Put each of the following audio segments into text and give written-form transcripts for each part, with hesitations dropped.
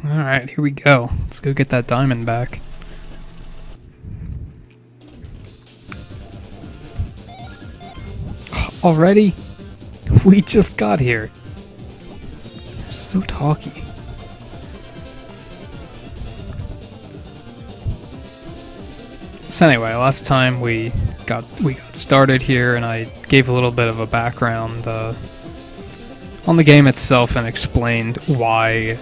Alright, here we go. Let's go get that diamond back. Already? We just got here. So talky. So anyway, last time we got started here, and I gave a little bit of a background on the game itself and explained why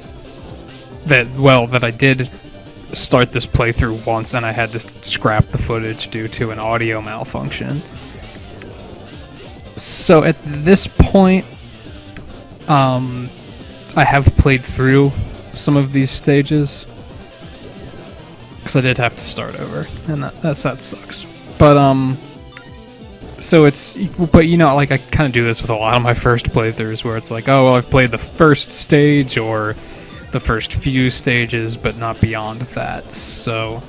that I did start this playthrough once and I had to scrap the footage due to an audio malfunction. So at this point, I have played through some of these stages because I did have to start over, and that sucks. But but you know, like I kind of do this with a lot of my first playthroughs, where it's like, oh well, I've played the first stage or the first few stages, but not beyond that. So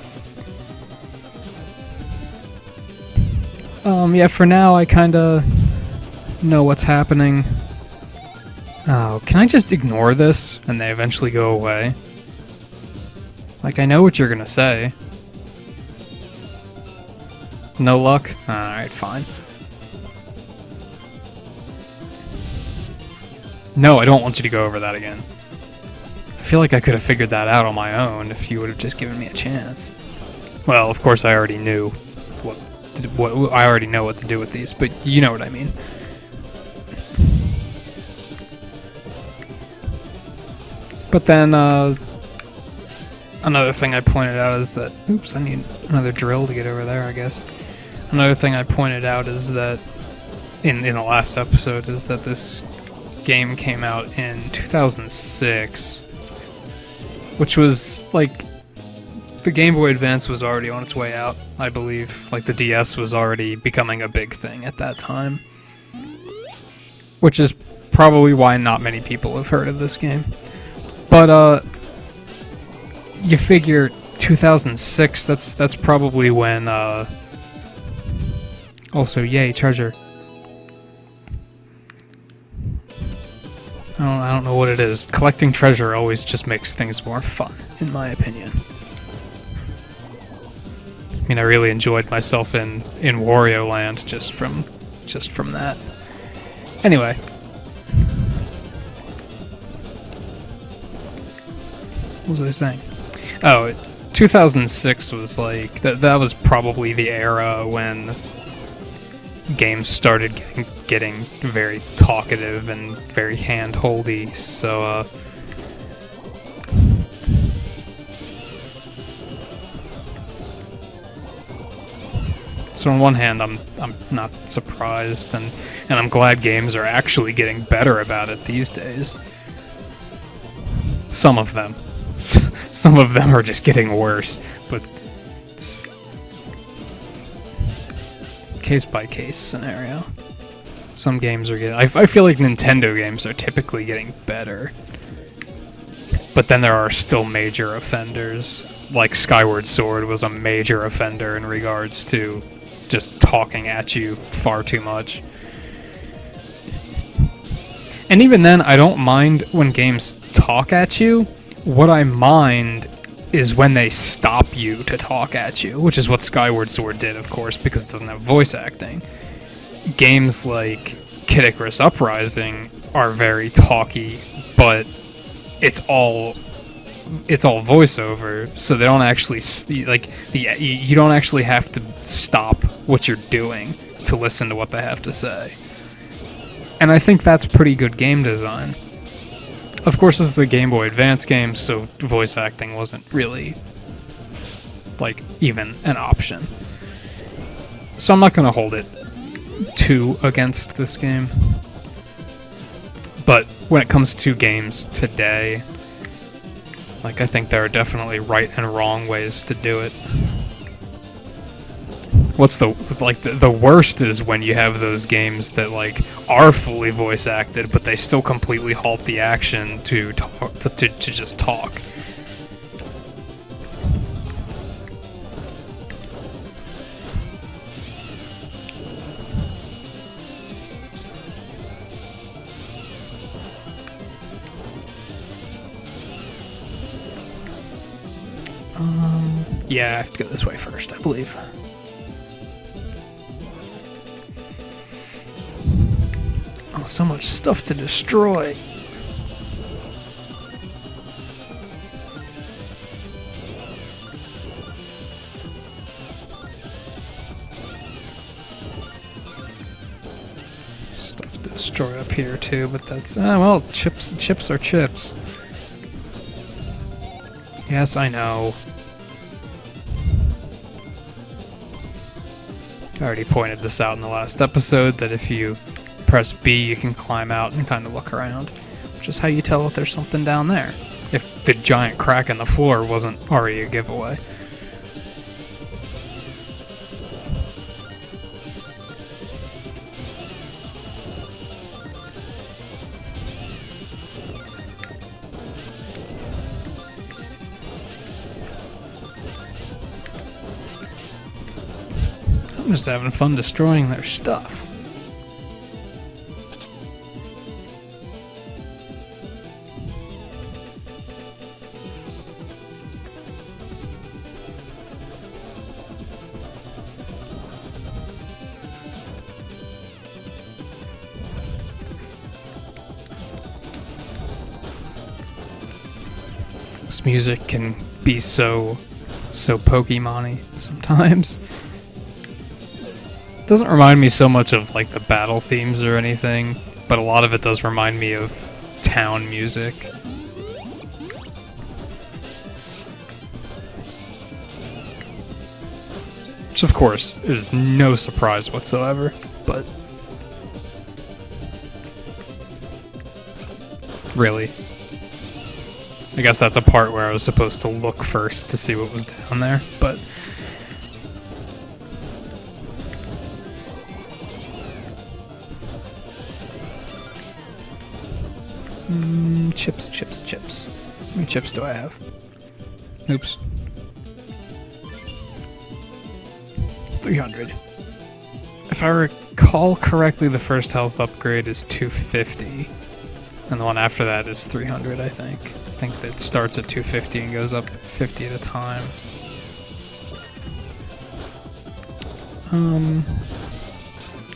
yeah, for now I kind of know what's happening. Oh, can I just ignore this and they eventually go away? Like, I know what you're gonna say. No luck? Alright, fine. No, I don't want you to go over that again. I feel like I could have figured that out on my own if you would have just given me a chance. Well, of course I already knew I already know what to do with these, but you know what I mean. But then, another thing I pointed out is that... Oops, I need another drill to get over there, I guess. Another thing I pointed out is that, in the last episode, is that this game came out in 2006, which was, like... The Game Boy Advance was already on its way out, I believe. Like, the DS was already becoming a big thing at that time. Which is probably why not many people have heard of this game. But, you figure 2006, that's probably when, also, yay, treasure. I don't know what it is. Collecting treasure always just makes things more fun, in my opinion. I mean, I really enjoyed myself in Wario Land just from that. Anyway. What was I saying? Oh, 2006 was like... That was probably the era when games started getting very talkative and very hand-holdy, so, So on one hand, I'm not surprised, and I'm glad games are actually getting better about it these days. Some of them. Some of them are just getting worse, but it's case-by-case scenario. Some games are getting... I feel like Nintendo games are typically getting better, but then there are still major offenders. Like Skyward Sword was a major offender in regards to just talking at you far too much. And even then, I don't mind when games talk at you. What I mind is when they stop you to talk at you, which is what Skyward Sword did, of course, because it doesn't have voice acting. Games like Kid Icarus Uprising are very talky, but it's all voiceover, so they don't actually you don't actually have to stop what you're doing to listen to what they have to say. And I think that's pretty good game design. Of course, this is a Game Boy Advance game, so voice acting wasn't really, like, even an option. So I'm not going to hold it too against this game. But when it comes to games today, like, I think there are definitely right and wrong ways to do it. The worst is when you have those games that, like, are fully voice acted, but they still completely halt the action to just talk. Yeah, I have to go this way first, I believe. Oh, so much stuff to destroy. Stuff to destroy up here too, but that's well, chips are chips. Yes, I know. I already pointed this out in the last episode that if you press B, you can climb out and kind of look around, which is how you tell if there's something down there. If the giant crack in the floor wasn't already a giveaway. I'm just having fun destroying their stuff. This music can be so Pokemon-y sometimes. Doesn't remind me so much of like the battle themes or anything, but a lot of it does remind me of town music. Which of course is no surprise whatsoever, but really. I guess that's a part where I was supposed to look first to see what was down there, but chips. How many chips do I have? Oops. 300. If I recall correctly, the first health upgrade is 250, and the one after that is 300, I think. I think that starts at 250 and goes up 50 at a time.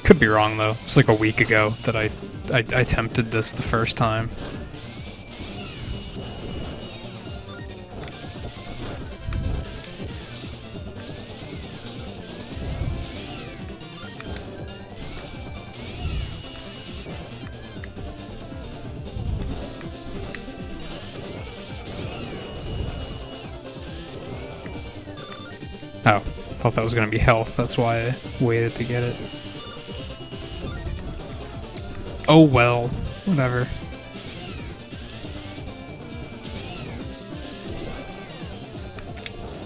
Could be wrong, though. It's like a week ago that I attempted this the first time. Oh, thought that was going to be health. That's why I waited to get it. Oh well, whatever.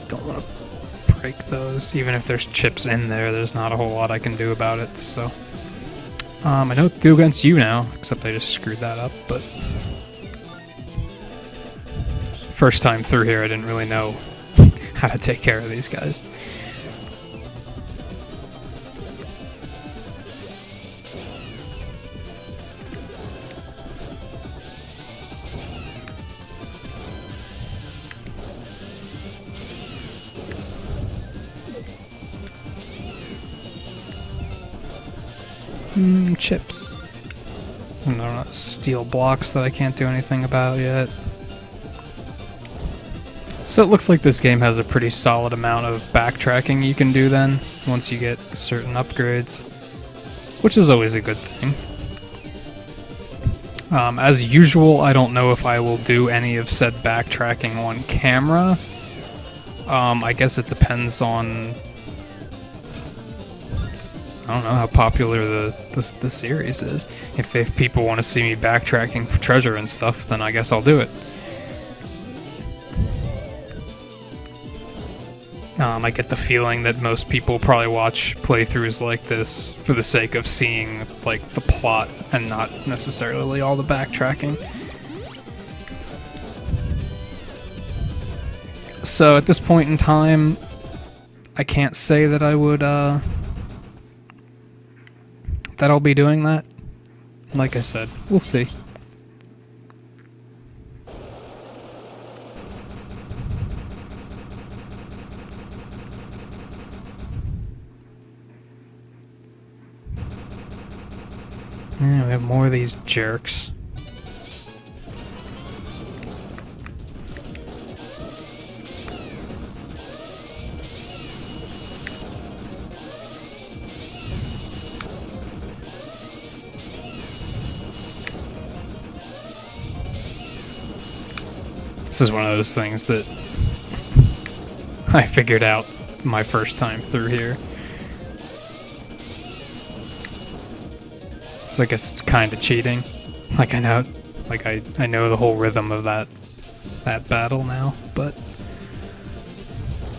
Don't want to break those. Even if there's chips in there, there's not a whole lot I can do about it, so... I know what to do against you now, except I just screwed that up, but... First time through here, I didn't really know how to take care of these guys. Chips. And there are not steel blocks that I can't do anything about yet. So it looks like this game has a pretty solid amount of backtracking you can do then, once you get certain upgrades, which is always a good thing. As usual, I don't know if I will do any of said backtracking on camera. I guess it depends on... I don't know how popular the series is. If people want to see me backtracking for treasure and stuff, then I guess I'll do it. I get the feeling that most people probably watch playthroughs like this for the sake of seeing like the plot and not necessarily all the backtracking. So at this point in time, I can't say that I would that I'll be doing that. Like I said, we'll see. Yeah, we have more of these jerks. This is one of those things that I figured out my first time through here. So I guess it's kind of cheating. Like I know the whole rhythm of that battle now, but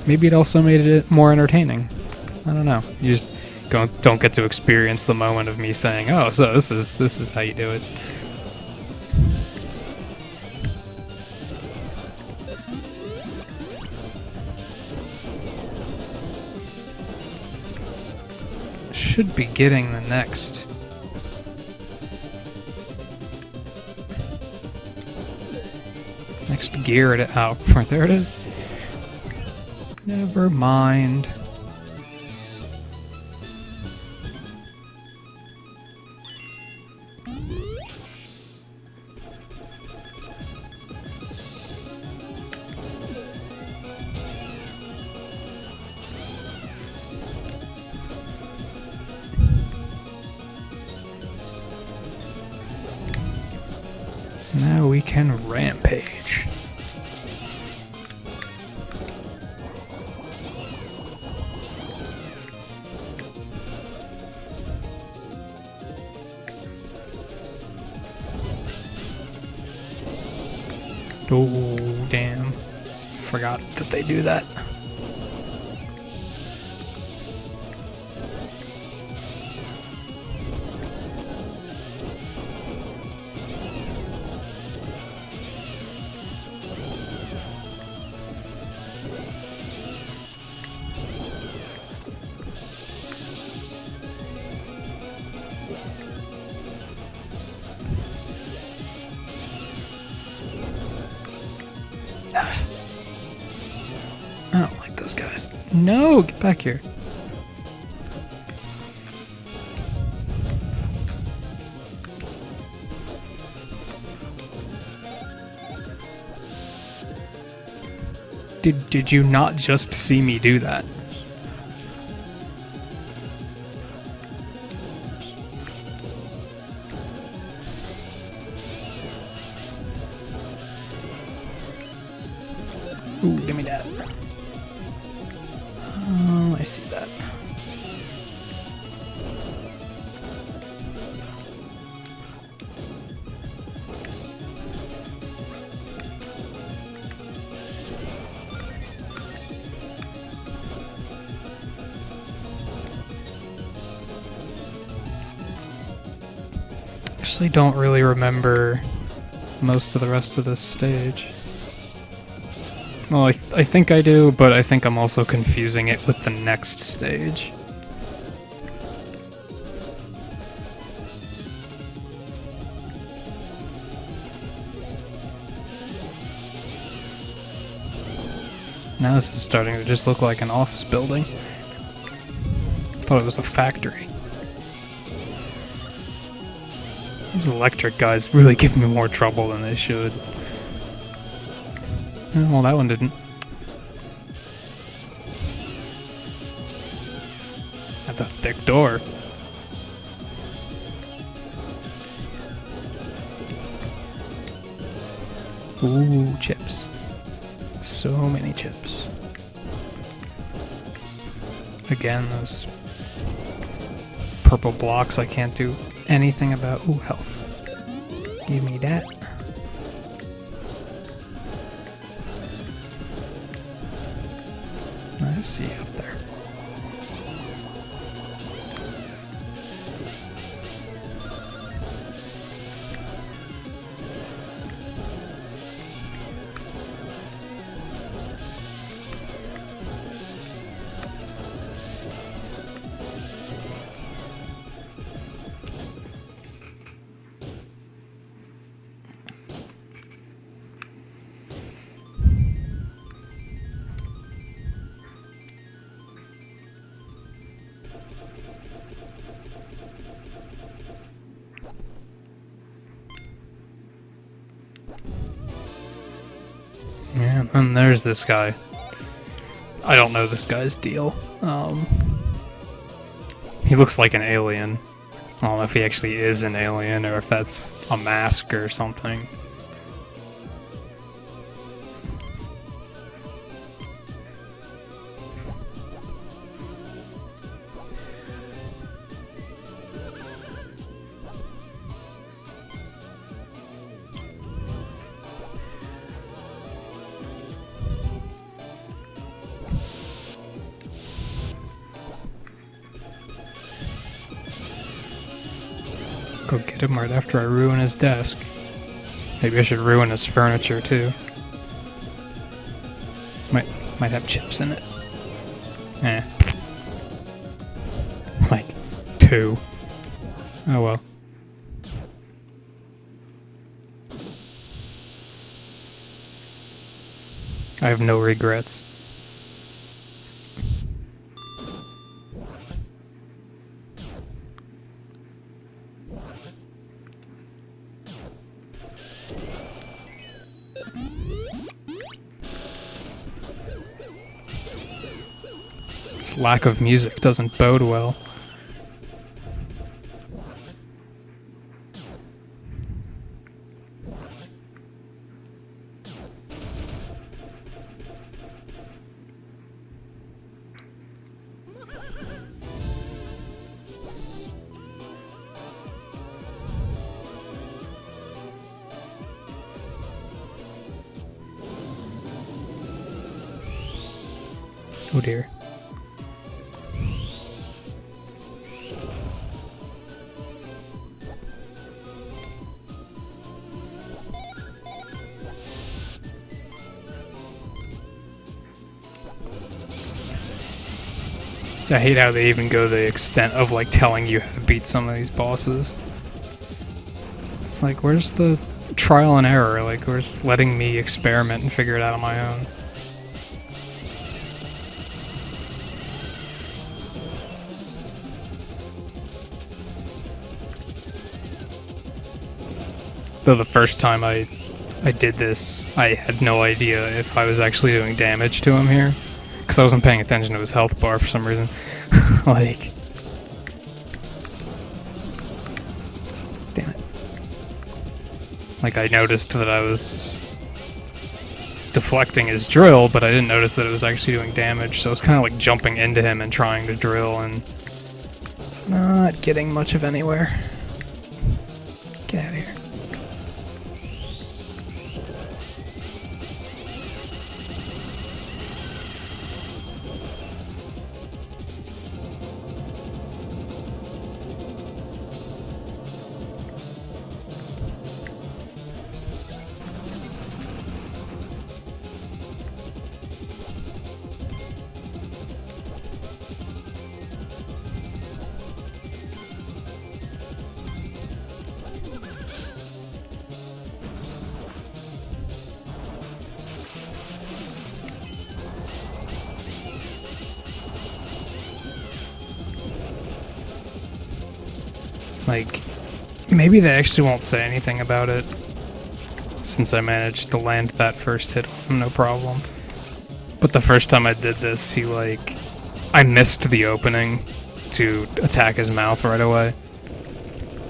maybe it also made it more entertaining. I don't know. You just don't get to experience the moment of me saying, "Oh, so this is how you do it." Should be getting the next. Next gear it out. Oh, there it is. Never mind. Now we can rampage. Oh, damn. Forgot that they do that. I don't like those guys. No, get back here. Did you not just see me do that? Ooh, give me that. Oh, I see that. Actually, don't really remember most of the rest of this stage. Well, I think I do, but I think I'm also confusing it with the next stage. Now this is starting to just look like an office building. Thought it was a factory. These electric guys really give me more trouble than they should. Well, that one didn't. That's a thick door. Ooh, chips. So many chips. Again, those purple blocks I can't do anything about. Ooh, health. Give me that. I see you up there. And there's this guy. I don't know this guy's deal. He looks like an alien. I don't know if he actually is an alien or if that's a mask or something. Go get him right after I ruin his desk. Maybe I should ruin his furniture too. Might have chips in it. Eh. Like 2. Oh well. I have no regrets. This lack of music doesn't bode well. Oh dear. I hate how they even go to the extent of like telling you how to beat some of these bosses. It's like, where's the trial and error? Like, where's letting me experiment and figure it out on my own? Though the first time I did this, I had no idea if I was actually doing damage to him here. Because I wasn't paying attention to his health bar for some reason. Like... Damn it. Like, I noticed that I was deflecting his drill, but I didn't notice that it was actually doing damage, so I was kind of like jumping into him and trying to drill and... not getting much of anywhere. Get out of here. Like, maybe they actually won't say anything about it, since I managed to land that first hit on him, no problem. But the first time I did this, I missed the opening to attack his mouth right away.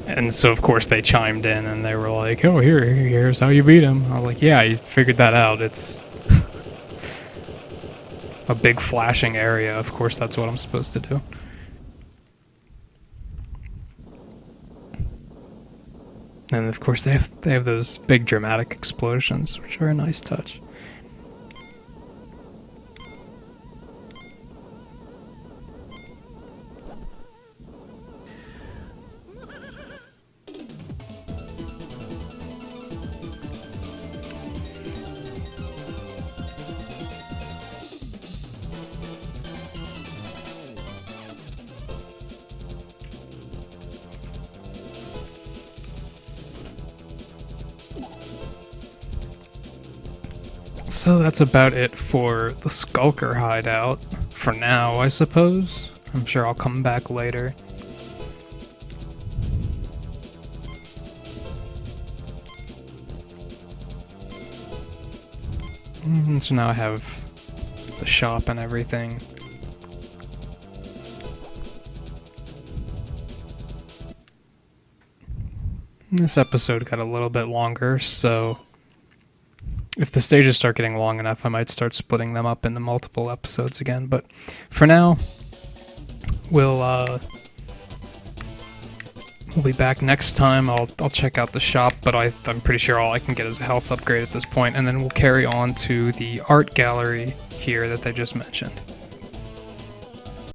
And so, of course, they chimed in and they were like, oh, here's how you beat him. I was like, yeah, you figured that out. It's a big flashing area. Of course, that's what I'm supposed to do. And of course they have those big dramatic explosions, which are a nice touch. So that's about it for the Skulker hideout, for now, I suppose. I'm sure I'll come back later. So now I have the shop and everything. This episode got a little bit longer, so if the stages start getting long enough, I might start splitting them up into multiple episodes again. But for now, we'll be back next time. I'll check out the shop, but I'm pretty sure all I can get is a health upgrade at this point, and then we'll carry on to the art gallery here that they just mentioned.